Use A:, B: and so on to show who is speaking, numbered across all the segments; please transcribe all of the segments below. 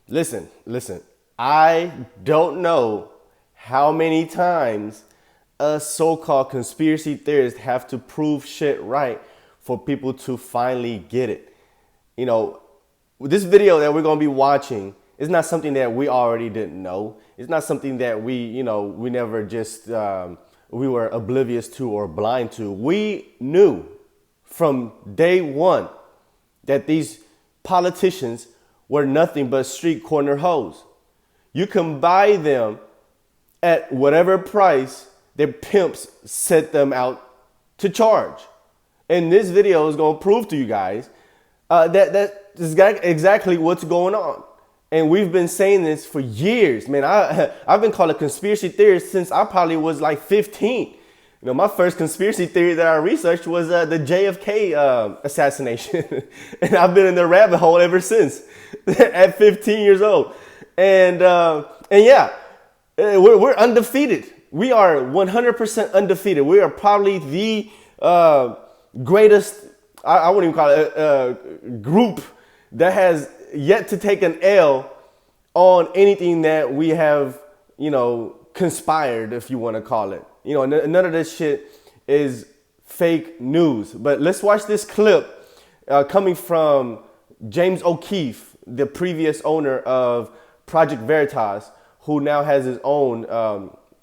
A: Listen. I don't know how many times us so-called conspiracy theorists have to prove shit right for people to finally get it. You know, this video that we're going to be watching is not something that we already didn't know. It's not something that we never just, we were oblivious to or blind to. We knew from day one that these politicians were nothing but street corner hoes. You can buy them at whatever price their pimps set them out to charge. And this video is going to prove to you guys that is exactly what's going on. And we've been saying this for years, man. I've been called a conspiracy theorist since I probably was like 15. You know, my first conspiracy theory that I researched was the JFK assassination. And I've been in the rabbit hole ever since at 15 years old. And yeah, we're undefeated. We are 100% undefeated. We are probably the greatest, I wouldn't even call it group that has yet to take an L on anything that we have, conspired, if you want to call it. None of this shit is fake news. But let's watch this clip coming from James O'Keefe, the previous owner of Project Veritas, who now has his own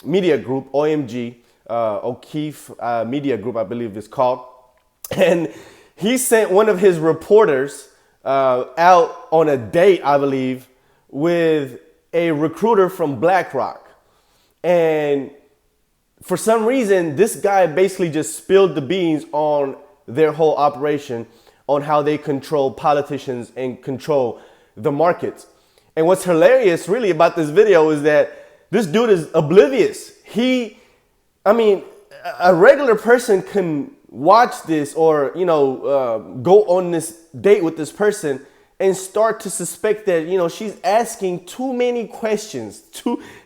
A: media group, OMG, O'Keefe Media Group, I believe it's called. And he sent one of his reporters out on a date, I believe, with a recruiter from Blackrock. And for some reason, this guy basically just spilled the beans on their whole operation, on how they control politicians and control the markets. And what's hilarious really about this video is that this dude is oblivious. A regular person can watch this or, go on this date with this person and start to suspect that, she's asking too many questions.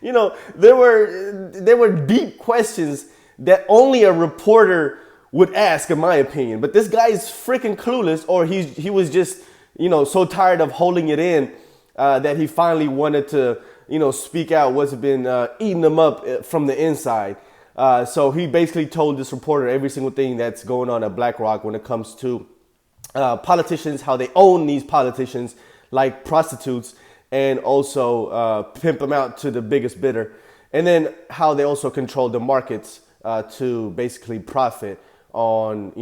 A: There were deep questions that only a reporter would ask, in my opinion. But this guy is freaking clueless, or he was just, so tired of holding it in that he finally wanted to, speak out what's been eating him up from the inside. So he basically told this reporter every single thing that's going on at Blackrock when it comes to politicians, how they own these politicians like prostitutes, and also pimp them out to the biggest bidder. And then how they also control the markets to basically profit on,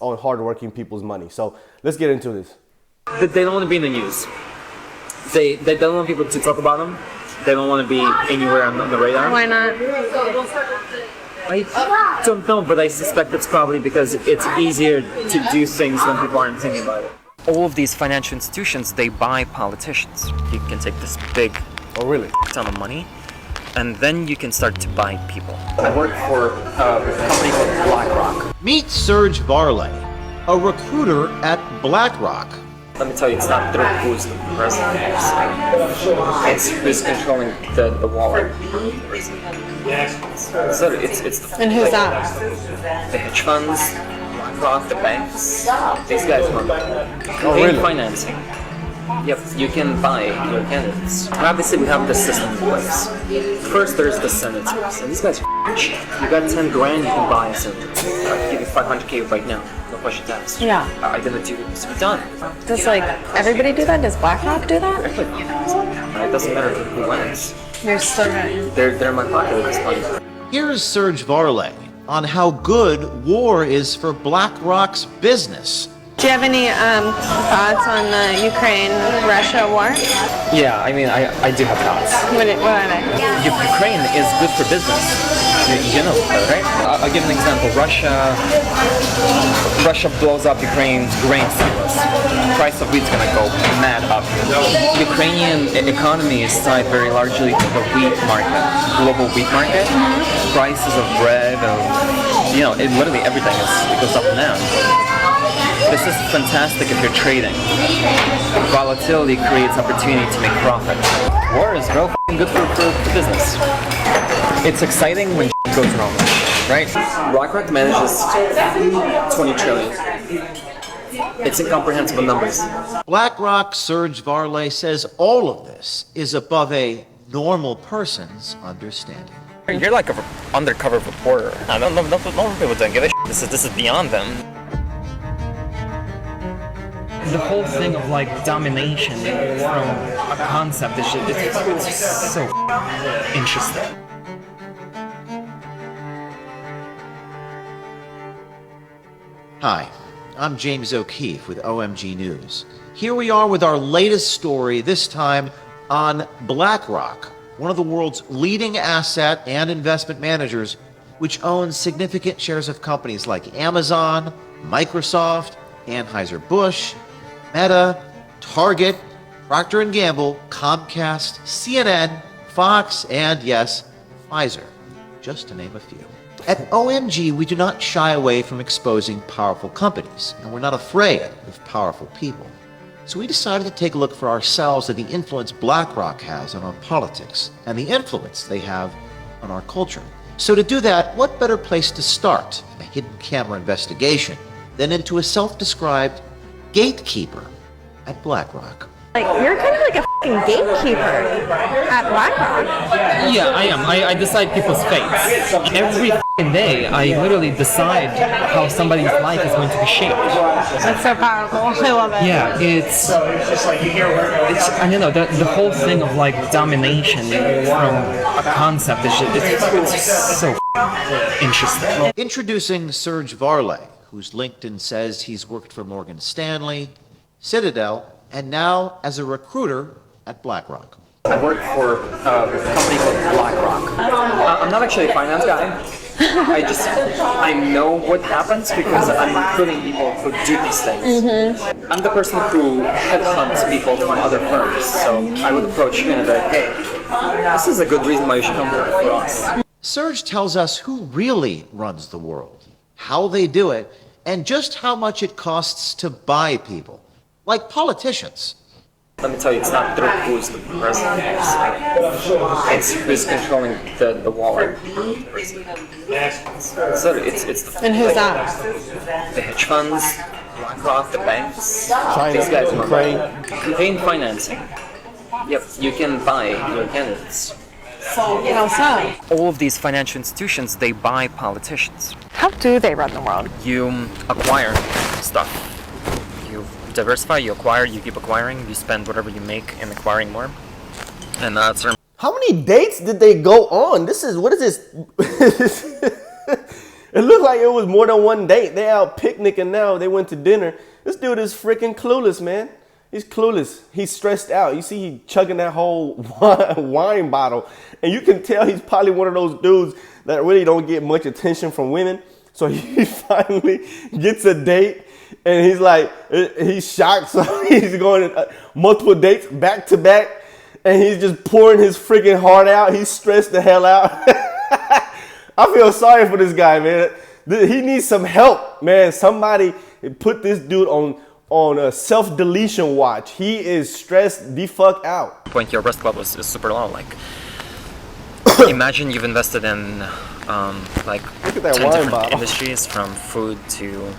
A: on hardworking people's money. So let's get into this.
B: They don't want to be in the news. They don't want people to talk about them. They don't want to be anywhere on the radar.
C: Why not?
B: I don't know, but I suspect it's probably because it's easier to do things when people aren't thinking about it. All of these financial institutions, they buy politicians. You can take this big ton of money, and then you can start to buy people. I work for a company called Blackrock.
D: Meet Serge Varley, a recruiter at Blackrock.
B: Let me tell you, it's not through who's the president. It's who's controlling the wallet.
C: And who's that?
B: The hedge funds, BlackRock, the banks. These guys run financing. Yep, you can buy your candidates. Obviously, we have the system in place. First, there's the senators, and these guys are cheap. You got 10 grand, you can buy a senator. I can give you 500K right now. No questions asked.
C: Yeah.
B: I didn't do it. It's done.
C: Does everybody do that? Does Blackrock do that?
B: It doesn't matter who wins.
C: You're so good.
B: They're in my pocket at this point.
D: Here's Serge Varley on how good war is for Blackrock's business.
C: Do you have any thoughts on the Ukraine-Russia war?
B: Yeah, I do have thoughts.
C: What are they?
B: Ukraine is good for business. You know that, right? I'll give an example. Russia blows up Ukraine's grain silos. Price of wheat's gonna go mad up. Ukrainian economy is tied very largely to the wheat market, global wheat market. Prices of bread, literally everything goes up and down. This is fantastic if you're trading. Volatility creates opportunity to make profit. War is real good for business. It's exciting when goes wrong, right? Blackrock manages 20 trillion. It's incomprehensible numbers.
D: BlackRock Serge Varley says all of this is above a normal person's understanding.
B: You're like an undercover reporter. I don't know. Normal people don't give a shit. This is beyond them. The whole thing of like domination from a concept is it's so interesting.
D: Hi, I'm James O'Keefe with OMG News. Here we are with our latest story, this time on BlackRock, one of the world's leading asset and investment managers, which owns significant shares of companies like Amazon, Microsoft, Anheuser-Busch, Meta, Target, Procter & Gamble, Comcast, CNN, Fox, and yes, Pfizer, just to name a few. At OMG, we do not shy away from exposing powerful companies, and we're not afraid of powerful people. So we decided to take a look for ourselves at the influence BlackRock has on our politics and the influence they have on our culture. So to do that, what better place to start a hidden camera investigation than into a self-described gatekeeper at BlackRock?
C: Like, you're kind of like a fucking gatekeeper at Blackrock.
B: Yeah, I am. I decide people's fates. Every fucking day, I literally decide how somebody's life is going to be shaped.
C: That's so powerful. I love it.
B: Yeah, it's I don't know, the whole thing of like domination from a concept is it's so interesting.
D: Introducing Serge Varley, whose LinkedIn says he's worked for Morgan Stanley, Citadel, and now as a recruiter at BlackRock.
B: I work for a company called Blackrock. I'm not actually a finance guy. I know what happens because I'm recruiting people who do these things. Mm-hmm. I'm the person who headhunts people from other firms. So I would approach you and be like, hey, this is a good reason why you should come work for us.
D: Serge tells us who really runs the world, how they do it, and just how much it costs to buy people, like politicians.
B: Let me tell you, it's not through who's the president. It's who's controlling the wallet. So it's the,
C: And who's that?
B: the hedge funds, BlackRock, the banks.
A: China,
B: These guys
A: Ukraine.
B: campaign financing. Yep, you can buy your candidates.
C: How so?
B: All of these financial institutions, they buy politicians.
C: How do they run the world?
B: You acquire stuff. You diversify, you acquire, you keep acquiring, you spend whatever you make in acquiring more. And that's
A: How many dates did they go on? What is this? It looked like it was more than one date. They out picnicking now. They went to dinner. This dude is freaking clueless, man. He's clueless. He's stressed out. You see, he chugging that whole wine bottle. And you can tell he's probably one of those dudes that really don't get much attention from women. So he finally gets a date. And he's like, he's shocked. So he's going multiple dates back to back. And he's just pouring his freaking heart out. He's stressed the hell out. I feel sorry for this guy, man. He needs some help, man. Somebody put this dude on a self-deletion watch. He is stressed the fuck out.
B: point your risk level is super low. Like, imagine you've invested in like
A: Look at that
B: 10
A: wine
B: different
A: bottle.
B: industries, from food to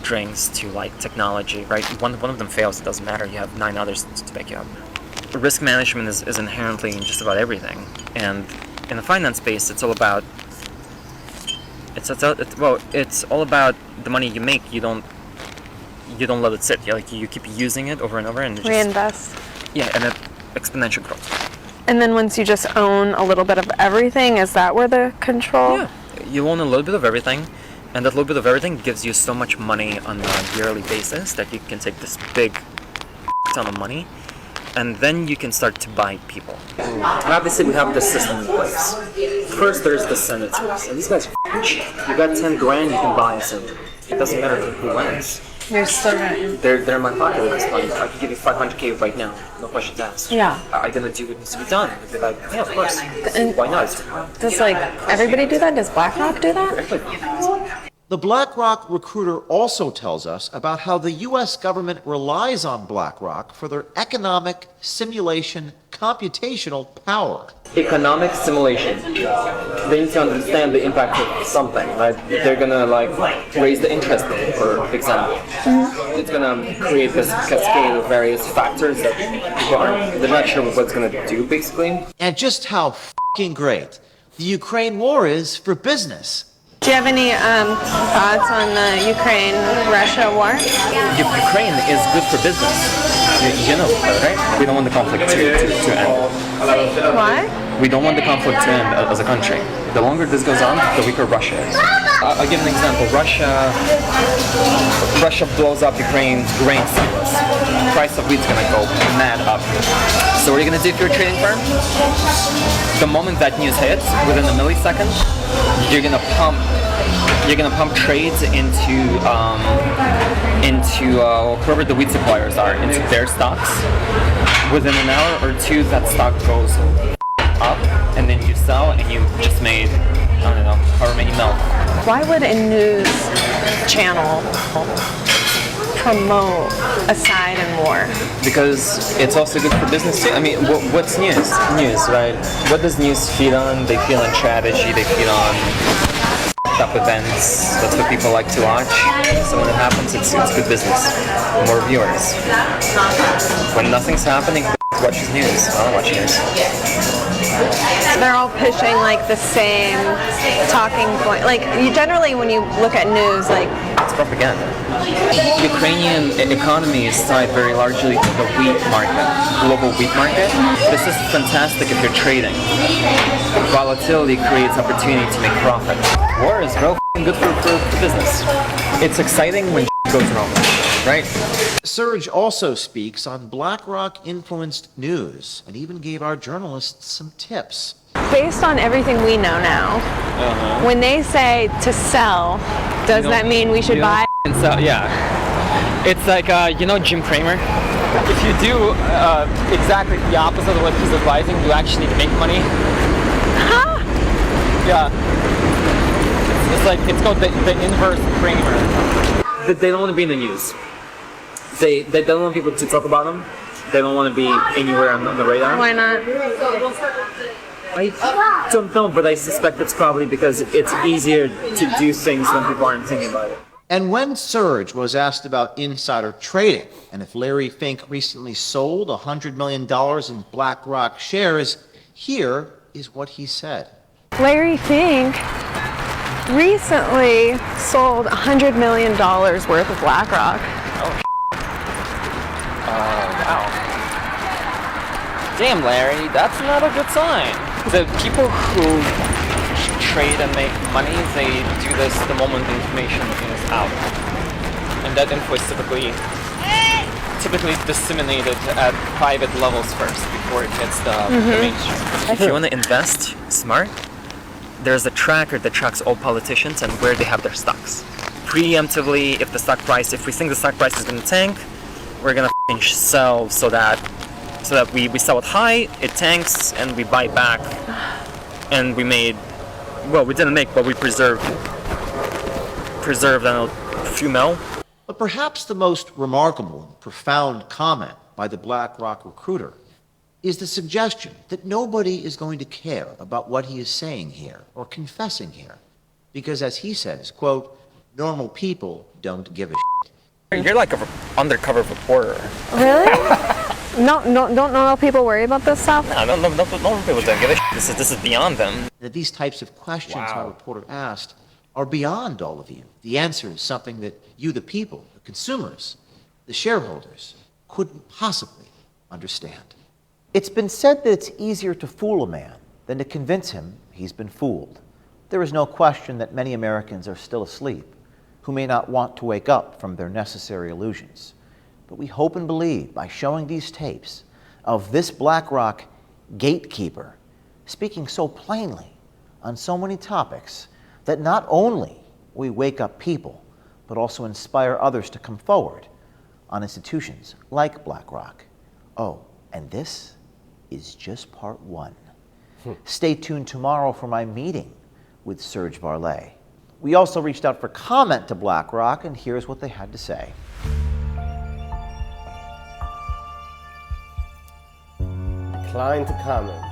B: drinks to like technology, right? One of them fails, it doesn't matter. You have 9 others to back you up. Risk management is inherently in just about everything, and in the finance space, it's all about it's all about the money you make. You don't let it sit. You keep using it over and over, and it
C: Reinvest.
B: yeah, and it exponential growth.
C: And then once you just own a little bit of everything, is that where the control?
B: Yeah, you own a little bit of everything, and that little bit of everything gives you so much money on a yearly basis that you can take this big ton of money, and then you can start to buy people. Obviously, we have this system in place. First, there's the senators, and these guys are cheap. You got 10 grand, you can buy a senator. It doesn't matter who wins.
C: You're still right.
B: They're in my pocket at this point. I can give you 500K right now, no questions asked.
C: Yeah.
B: I'm gonna do what needs to be done. They'd be like, yeah, of course.
C: And
B: why not?
C: does everybody do that? Does BlackRock do that?
D: The Blackrock recruiter also tells us about how the U.S. government relies on Blackrock for their economic simulation computational power.
B: Economic simulation. They need to understand the impact of something, right? They're gonna raise the interest rate, for example. It's gonna create this cascade of various factors that people they're not sure what it's gonna do, basically.
D: And just how f***ing great the Ukraine war is for business.
C: Do you have any thoughts on the Ukraine-Russia war?
B: Ukraine is good for business. You know that, right? We don't want the conflict to end.
C: Why?
B: We don't want the conflict to end as a country. The longer this goes on, the weaker Russia is. I'll give an example. Russia blows up Ukraine's grain silos. The price of wheat's gonna go mad up. So what are you gonna do if you're a trading firm? The moment that news hits, within a millisecond, you're gonna pump trades into whoever the wheat suppliers are, into their stocks. Within an hour or two, that stock goes up, and then you sell, and you just made, I don't know, however many mil.
C: Why would a news channel promote a side in war?
B: Because it's also good for business too. I mean, what's news? News, right? What does news feed on? They feed on strategy, they feed on up events. That's what people like to watch. So when it happens, it's good business. More viewers. When nothing's happening, watches news. I don't watch news.
C: They're all pushing like the same talking point. Like you generally, when you look at news, like
B: it's propaganda. Ukrainian economy is tied very largely to the wheat market, global wheat market. This is fantastic if you're trading. Volatility creates opportunity to make profit. War is real good for business. It's exciting when goes wrong, right?
D: Serge also speaks on BlackRock-influenced news and even gave our journalists some tips.
C: based on everything we know now, when they say to sell, does that mean we should buy?
B: And so, yeah. It's like, Jim Cramer? If you do exactly the opposite of what he's advising, you actually make money.
C: Huh?
B: Yeah. It's called the inverse Cramer. They don't want to be in the news. They don't want people to talk about them. They don't want to be anywhere on the radar.
C: Why not?
B: I don't know, but I suspect it's probably because it's easier to do things when people aren't thinking about it.
D: And when Serge was asked about insider trading and if Larry Fink recently sold $100 million in BlackRock shares, here is what he said.
C: Larry Fink recently sold $100 million worth of BlackRock.
B: Wow. Damn, Larry, that's not a good sign. The people who trade and make money, they do this the moment the information is out. And that info is typically disseminated at private levels first before it hits the mainstream. If you want to invest smart, there's a tracker that tracks all politicians and where they have their stocks. Preemptively, if we think the stock price is going to tank, we're going to sell so that we sell it high, it tanks, and we buy back. And we didn't make, but we preserved a few mil.
D: But perhaps the most remarkable and profound comment by the BlackRock recruiter is the suggestion that nobody is going to care about what he is saying here or confessing here. Because as he says, quote, normal people don't give a shit.
B: You're like an undercover reporter.
C: Really? No, don't normal people worry about this stuff?
B: No, normal people don't give a shit. This is beyond them.
D: That these types of questions our reporter asked are beyond all of you. The answer is something that you, the people, the consumers, the shareholders, couldn't possibly understand. It's been said that it's easier to fool a man than to convince him he's been fooled. There is no question that many Americans are still asleep, who may not want to wake up from their necessary illusions. But we hope and believe by showing these tapes of this BlackRock gatekeeper speaking so plainly on so many topics that not only we wake up people, but also inspire others to come forward on institutions like BlackRock. Oh, and this is just part one. Stay tuned tomorrow for my meeting with Serge Varlay. We also reached out for comment to BlackRock, and here's what they had to say.
A: Decline to comment.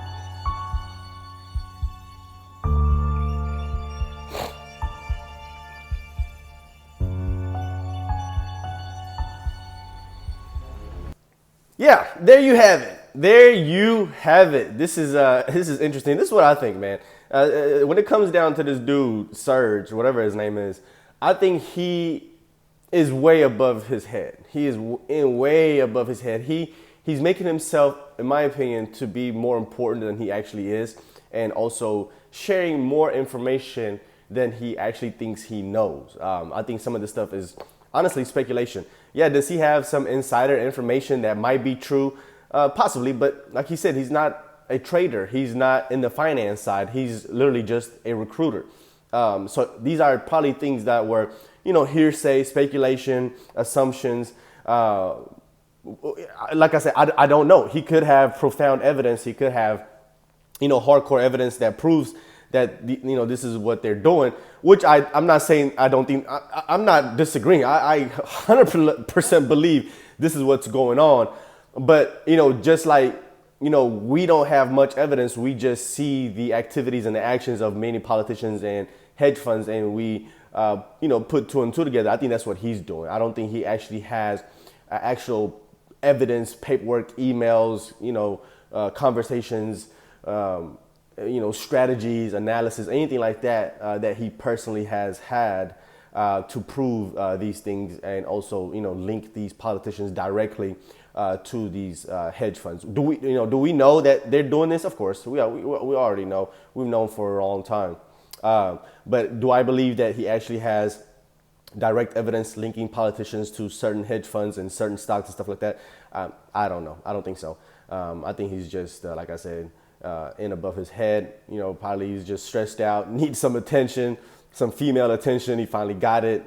A: Yeah, there you have it. There you have it. This is interesting. This is what I think, man. When it comes down to this dude, Serge, whatever his name is, I think he is way above his head. He is way above his head. He's making himself, in my opinion, to be more important than he actually is, and also sharing more information than he actually thinks he knows. I think some of this stuff is honestly speculation. Yeah, does he have some insider information that might be true? Possibly, but like he said, he's not a trader. He's not in the finance side. He's literally just a recruiter. So these are probably things that were, hearsay, speculation, assumptions. Like I said, I don't know. He could have profound evidence. He could have, hardcore evidence that proves that this is what they're doing, which I'm not saying I don't think, I'm not disagreeing. I 100% believe this is what's going on. But, just like, we don't have much evidence. We just see the activities and the actions of many politicians and hedge funds, and we, put two and two together. I think that's what he's doing. I don't think he actually has actual evidence, paperwork, emails, conversations, strategies, analysis, anything like that, that he personally has had to prove these things, and also, link these politicians directly to these hedge funds. Do we know that they're doing this? Of course, we already know. We've known for a long time. But do I believe that he actually has direct evidence linking politicians to certain hedge funds and certain stocks and stuff like that? I don't know. I don't think so. I think he's just, like I said, in above his head. Probably he's just stressed out, needs some attention, some female attention. He finally got it,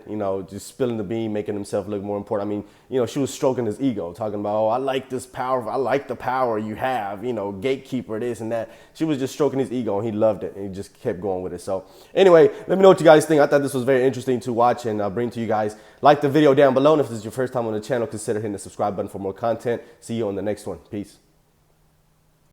A: just spilling the bean, making himself look more important. I mean, she was stroking his ego, talking about, oh, I like this power. I like the power you have, gatekeeper, this and that. She was just stroking his ego, and he loved it, and he just kept going with it. So anyway, let me know what you guys think. I thought this was very interesting to watch and bring to you guys. Like the video down below, and if this is your first time on the channel, consider hitting the subscribe button for more content. See you on the next one. Peace.